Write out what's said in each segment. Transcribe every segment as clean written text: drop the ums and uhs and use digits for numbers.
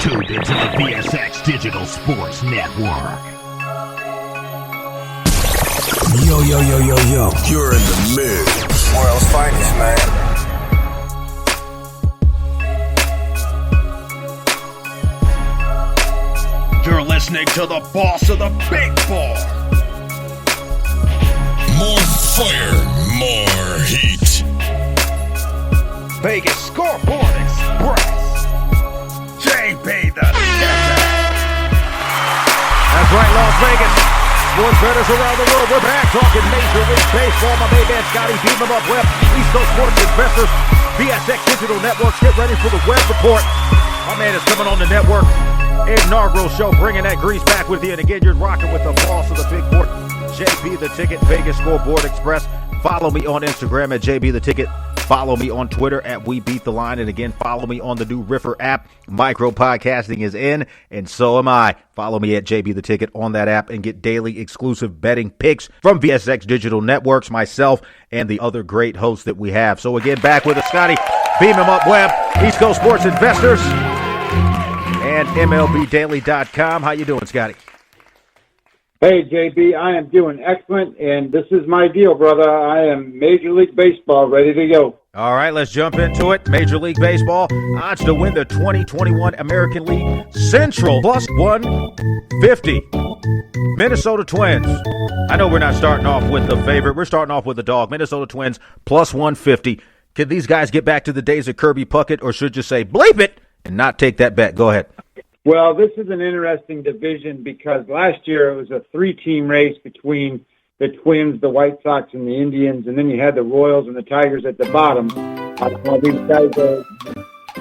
tuned into the VSX Digital Sports Network. Yo. You're in the mix. World's finest, man. You're listening to the boss of the big four. More fire, more heat. Vegas Scoreboard Express. JB the Ticket. That's right, Las Vegas. Sports bettors around the world. We're back talking Major League Baseball. My main man Scotty Webb, East Coast Sports Investors, VSX Digital Networks. Get ready for the Webb Report. My man is coming on the network. Inaugural show, bringing that grease back with you. And again, you're rocking with the boss of the big board, JB the Ticket, Vegas Scoreboard Express. Follow me on Instagram at JB the Ticket. Follow me on Twitter at We Beat the Line. And again, follow me on the new Riffer app. Micro podcasting is in, and so am I. Follow me at JB the Ticket on that app and get daily exclusive betting picks from VSX Digital Networks, myself, and the other great hosts that we have. So again, back with us, Scotty. Beam him up, Webb, East Coast Sports Investors, and MLBDaily.com. How you doing, Scotty? Hey, JB, I am doing excellent, and this is my deal, brother. I am Major League Baseball ready to go. All right, let's jump into it. Major League Baseball, odds to win the 2021 American League Central, plus 150. Minnesota Twins. I know we're not starting off with the favorite. We're starting off with the dog. Minnesota Twins, plus 150. Can these guys get back to the days of Kirby Puckett, or should you say bleep it and not take that bet? Go ahead. Well, this is an interesting division because last year it was a three-team race between the Twins, the White Sox, and the Indians, and then you had the Royals and the Tigers at the bottom. All these guys are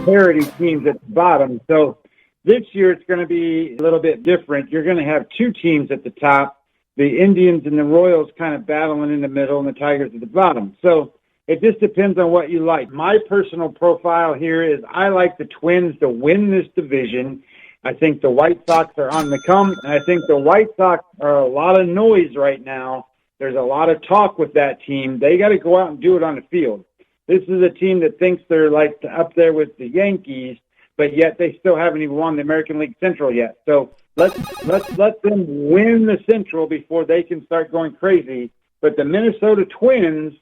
parity teams at the bottom. So this year it's going to be a little bit different. You're going to have two teams at the top, the Indians and the Royals kind of battling in the middle, and the Tigers at the bottom. So it just depends on what you like. My personal profile here is I like the Twins to win this division. I think the White Sox are on the come, and I think the White Sox are a lot of noise right now. There's a lot of talk with that team. They got to go out and do it on the field. This is a team that thinks they're like up there with the Yankees, but yet they still haven't even won the American League Central yet. So let's let them win the Central before they can start going crazy. But the Minnesota Twins,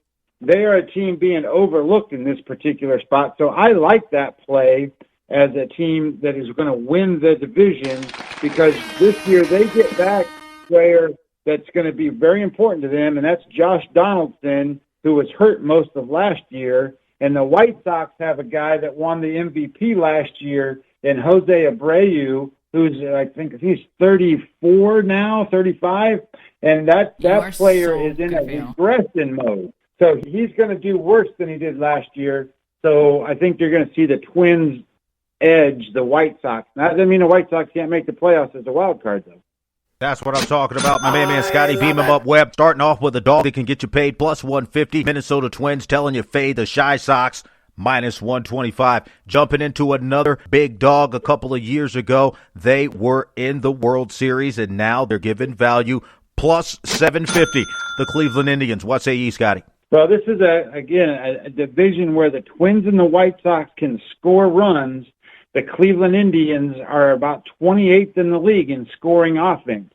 they are a team being overlooked in this particular spot. So I like that play as a team that is going to win the division, because this year they get back a player that's going to be very important to them, and that's Josh Donaldson, who was hurt most of last year. And the White Sox have a guy that won the MVP last year in Jose Abreu, who's, I think he's 34 now, 35, and that player is in a regression mode. So he's going to do worse than he did last year. So I think you're going to see the Twins edge the White Sox. That doesn't mean the White Sox can't make the playoffs as a wild card, though. That's what I'm talking about. My man Scotty, beam him up, Webb. Starting off with a dog that can get you paid plus 150. Minnesota Twins telling you fade the Shy Sox minus 125. Jumping into another big dog a couple of years ago. They were in the World Series, and now they're giving value plus 750. The Cleveland Indians. What say ye, Scotty? Well, this is, a division where the Twins and the White Sox can score runs. The Cleveland Indians are about 28th in the league in scoring offense.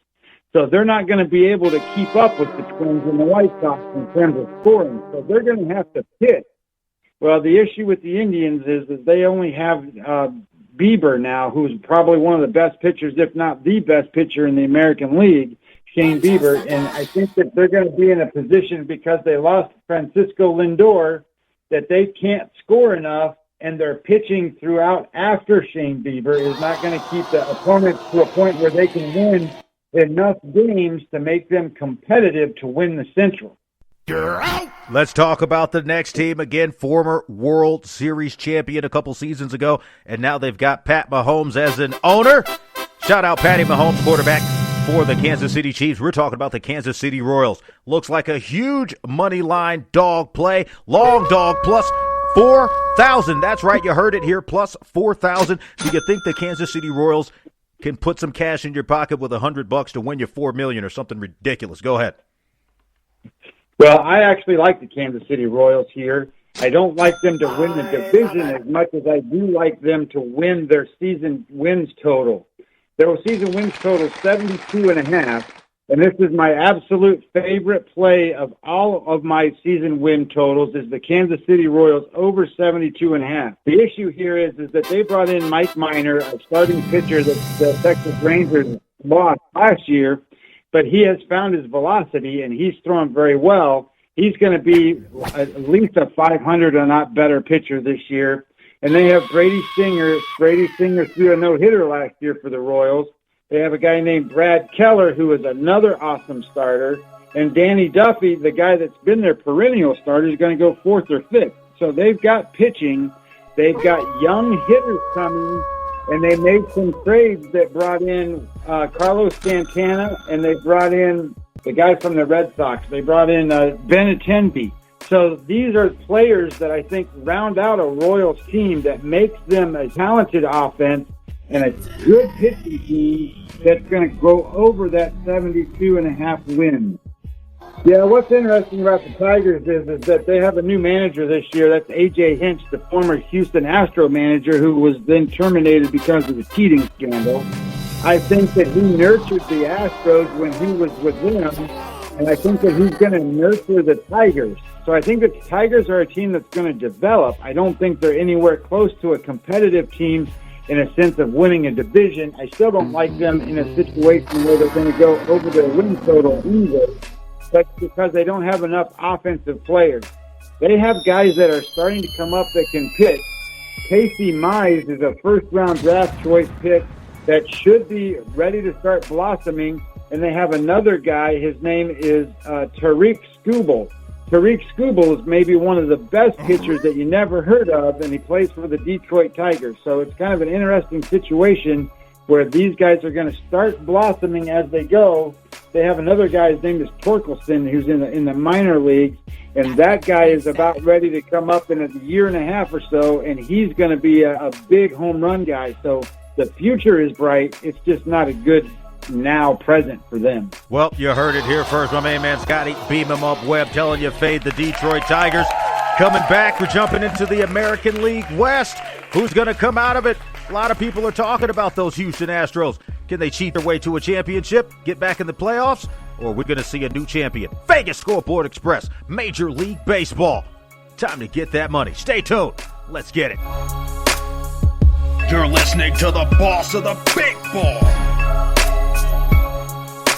So they're not going to be able to keep up with the Twins and the White Sox in terms of scoring. So they're going to have to pitch. Well, the issue with the Indians is that they only have Bieber now, who's probably one of the best pitchers, if not the best pitcher in the American League, Shane Bieber. And I think that they're going to be in a position, because they lost Francisco Lindor, that they can't score enough, and their pitching throughout after Shane Bieber is not going to keep the opponents to a point where they can win enough games to make them competitive to win the Central. Let's talk about the next team. Again, former World Series champion a couple seasons ago, and now they've got Pat Mahomes as an owner. Shout out Patty Mahomes, quarterback for the Kansas City Chiefs. We're talking about the Kansas City Royals. Looks like a huge money line dog play. Long dog plus 4,000. That's right, you heard it here, plus 4,000. Do you think the Kansas City Royals can put some cash in your pocket with $100 to win you $4 million or something ridiculous? Go ahead. Well, I actually like the Kansas City Royals here. I don't like them to win the division as much as I do like them to win their season wins total. Their season wins total 72.5, and this is my absolute favorite play of all of my season win totals is the Kansas City Royals over 72.5. The issue here is that they brought in Mike Minor, a starting pitcher that the Texas Rangers lost last year, but he has found his velocity, and he's thrown very well. He's going to be at least a 500 or not better pitcher this year. And they have Brady Singer. Brady Singer threw a no-hitter last year for the Royals. They have a guy named Brad Keller, who is another awesome starter. And Danny Duffy, the guy that's been their perennial starter, is going to go fourth or fifth. So they've got pitching. They've got young hitters coming. And they made some trades that brought in Carlos Santana, and they brought in the guy from the Red Sox. They brought in Benintendi. So these are players that I think round out a Royals team that makes them a talented offense and a good pitching team that's going to go over that 72.5 win. Yeah, what's interesting about the Tigers is that they have a new manager this year. That's A.J. Hinch, the former Houston Astro manager who was then terminated because of the cheating scandal. I think that he nurtured the Astros when he was with them, and I think that he's going to nurture the Tigers. So I think that the Tigers are a team that's going to develop. I don't think they're anywhere close to a competitive team in a sense of winning a division. I still don't like them in a situation where they're going to go over their win total either. But because they don't have enough offensive players. They have guys that are starting to come up that can pitch. Casey Mize is a first-round draft choice pick that should be ready to start blossoming. And they have another guy, his name is Tariq Skubal. Tariq Skubal is maybe one of the best pitchers that you never heard of, and he plays for the Detroit Tigers. So it's kind of an interesting situation where these guys are going to start blossoming as they go. They have another guy, his name is Torkelson, who's in the minor leagues, and that guy is about ready to come up in a year and a half or so, and he's going to be a big home run guy. So the future is bright. It's just not a good now present for them. Well, you heard it here first. My main man Scotty, beam him up Webb, telling you fade the Detroit Tigers. Coming back, we're jumping into the American League West. Who's going to come out of it? A lot of people are talking about those Houston Astros. Can they cheat their way to a championship, get back in the playoffs, or are we going to see a new champion? Vegas Scoreboard Express, Major League Baseball. Time to get that money. Stay tuned. Let's get it. You're listening to the boss of the big ball,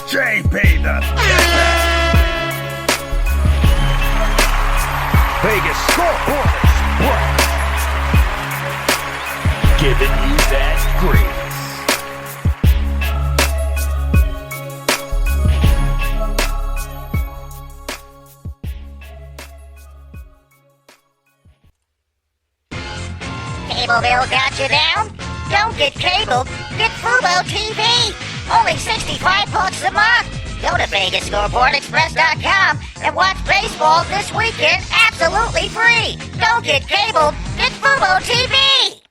JP the Vegas Scoreboard Express. giving you that grease. Cable bill got you down? Don't get cabled. Get FUBO TV. Only $65 a month. Go to VegasScoreboardExpress.com and watch baseball this weekend absolutely free. Don't get cabled. Get FUBO TV.